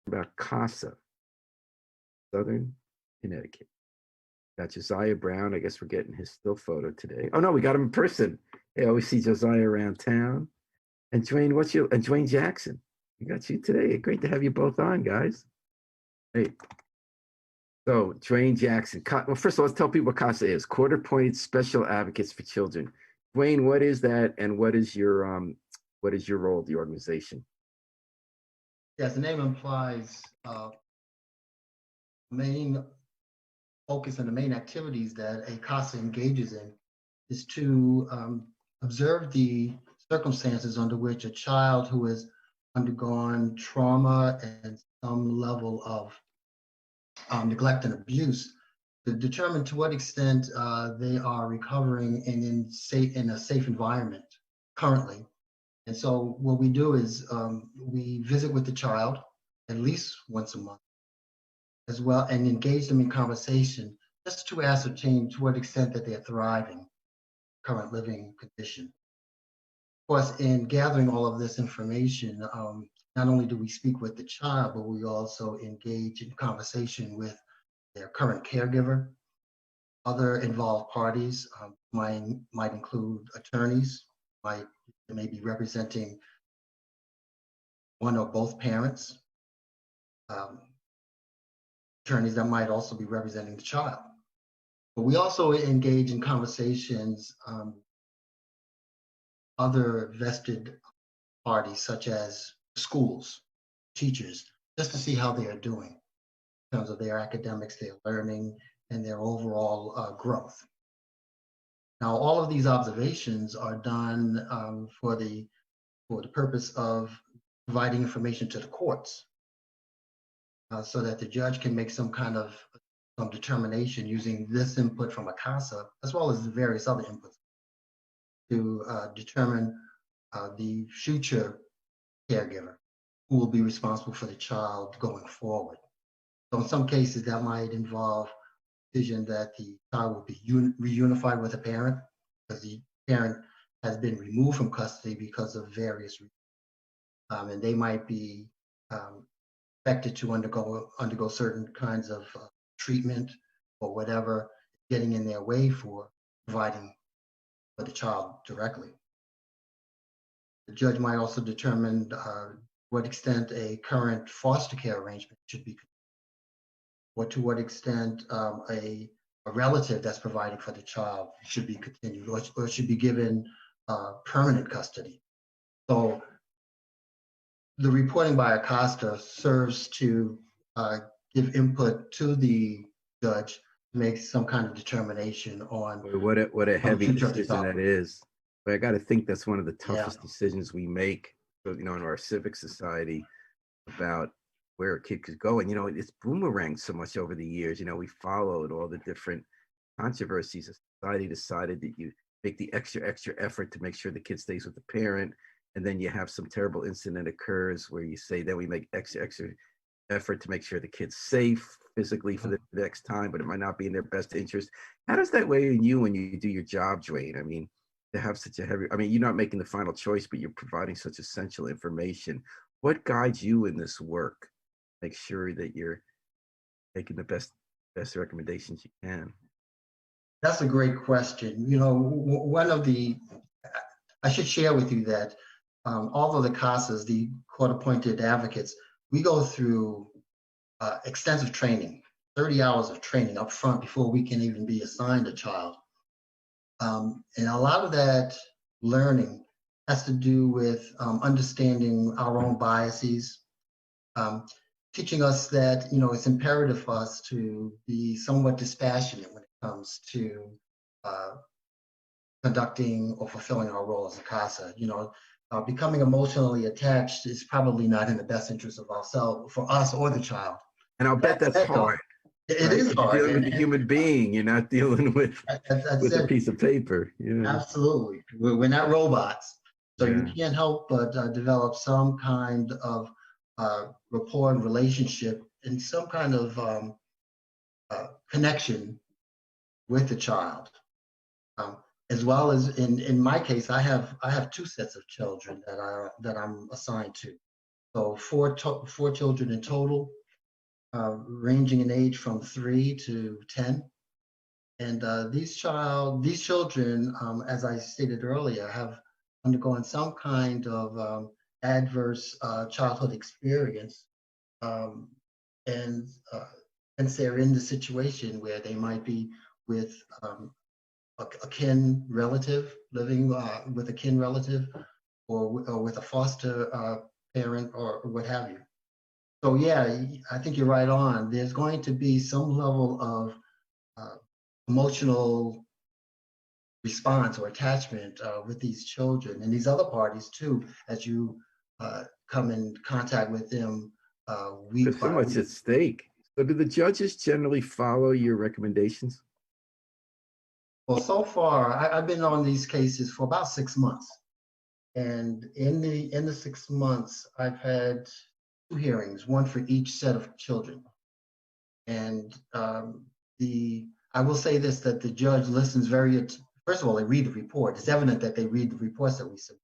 about CASA, Southern Connecticut. Got Josiah Brown. I guess we're getting his still photo today. Oh no, we got him in person. Hey, I always see Josiah around town. And Dwayne, and Dwayne Jackson. We got you today. Great to have you both on, guys. Hey. So Dwayne Jackson. Well, first of all, let's tell people what CASA is. Court-appointed special advocates for children. Dwayne, what is that, and what is your role at the organization? Yes, the name implies main focus and the main activities that a CASA engages in is to observe the circumstances under which a child who has undergone trauma and some level of neglect and abuse, to determine to what extent they are recovering and in a safe environment currently. And so what we do is we visit with the child at least once a month as well, and engage them in conversation just to ascertain to what extent that they're thriving current living condition. Of course, in gathering all of this information, not only do we speak with the child, but we also engage in conversation with their current caregiver, other involved parties, might include attorneys, may be representing one or both parents, attorneys that might also be representing the child. But we also engage in conversations other vested parties, such as schools, teachers, just to see how they are doing in terms of their academics, their learning, and their overall growth. Now, all of these observations are done for the purpose of providing information to the courts, so that the judge can make some kind of determination using this input from a CASA, as well as the various other inputs, to determine the future caregiver who will be responsible for the child going forward. So in some cases, that might involve decision that the child will be reunified with a parent because the parent has been removed from custody because of various reasons. And they might be expected to undergo certain kinds of treatment or whatever, getting in their way for providing for the child directly. The judge might also determine what extent a current foster care arrangement should be, or to what extent a relative that's providing for the child should be continued or should be given permanent custody. So the reporting by a CASA serves to give input to the judge to make some kind of determination on what a heavy decision that is. But I got to think that's one of the toughest decisions we make, in our civic society about where a kid could go. And, it's boomeranged so much over the years. We followed all the different controversies. Society decided that you make the extra effort to make sure the kid stays with the parent. And then you have some terrible incident occurs where you say, then we make extra effort to make sure the kid's safe physically for the next time, but it might not be in their best interest. How does that weigh in you when you do your job, Dwayne? I mean, to have such a you're not making the final choice, but you're providing such essential information. What guides you in this work? Make sure that you're making the best recommendations you can. That's a great question. I should share with you that although the CASAs, the court-appointed advocates, we go through extensive training, 30 hours of training up front before we can even be assigned a child. And a lot of that learning has to do with understanding our own biases, teaching us that, it's imperative for us to be somewhat dispassionate when it comes to conducting or fulfilling our role as a CASA. Becoming emotionally attached is probably not in the best interest of ourselves, for us or the child. And I'll bet that's hard. It is hard. You're dealing with a human being. You're not dealing with a piece of paper. Absolutely. We're not robots. So you can't help but develop some kind of rapport and relationship and some kind of connection with the child. As well as in my case, I have two sets of children that I'm assigned to. So four children in total, ranging in age from 3 to 10. And these children, as I stated earlier, have undergone some kind of adverse childhood experience, um, and hence they're in the situation where they might be with a kin relative, living with a kin relative, or with a foster parent, or what have you. So yeah, I think you're right on. There's going to be some level of uh, emotional response or attachment with these children and these other parties too, as you come in contact with them There's week so by much week. at stake. So do the judges generally follow your recommendations? Well, so far I've been on these cases for about 6 months, and in the 6 months I've had 2 hearings, one for each set of children. And the I will say this, that the judge listens first of all, they read the report. It's evident that they read the reports that we submit,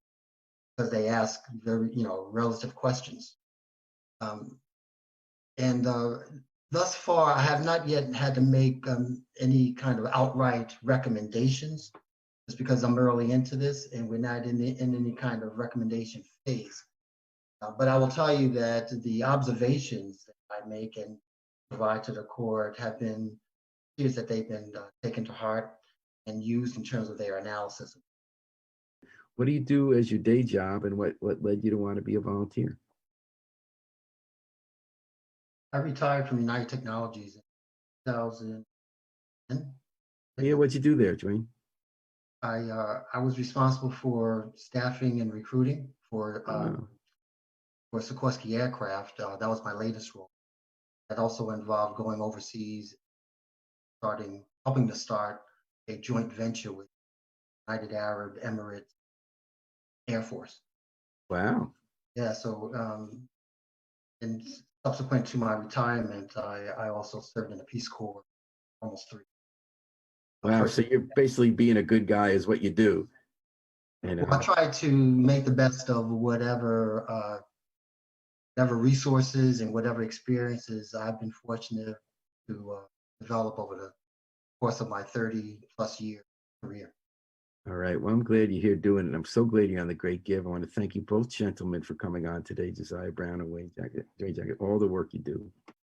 because they ask very, relative questions. Um, and thus far, I have not yet had to make any kind of outright recommendations, just because I'm early into this and we're not in any kind of recommendation phase. But I will tell you that the observations that I make and provide to the court have been issues that they've been taken to heart and used in terms of their analysis. What do you do as your day job, and what led you to want to be a volunteer? I retired from United Technologies in 2010. Yeah, what'd you do there, Dwayne? I was responsible for staffing and recruiting Wow. for Sikorsky Aircraft. That was my latest role. That also involved going overseas, helping to start a joint venture with United Arab Emirates Air Force. Wow. Yeah, so and subsequent to my retirement, I also served in the Peace Corps almost three. Wow. First, So you're basically being a good guy is what you do. You well, I know. tried to make the best of whatever resources and whatever experiences I've been fortunate to develop over the course of my 30 plus year career. All right. Well, I'm glad you're here doing it. I'm so glad you're on The Great Give. I want to thank you both gentlemen for coming on today, Josiah Brown and Dwayne Jackson, all the work you do.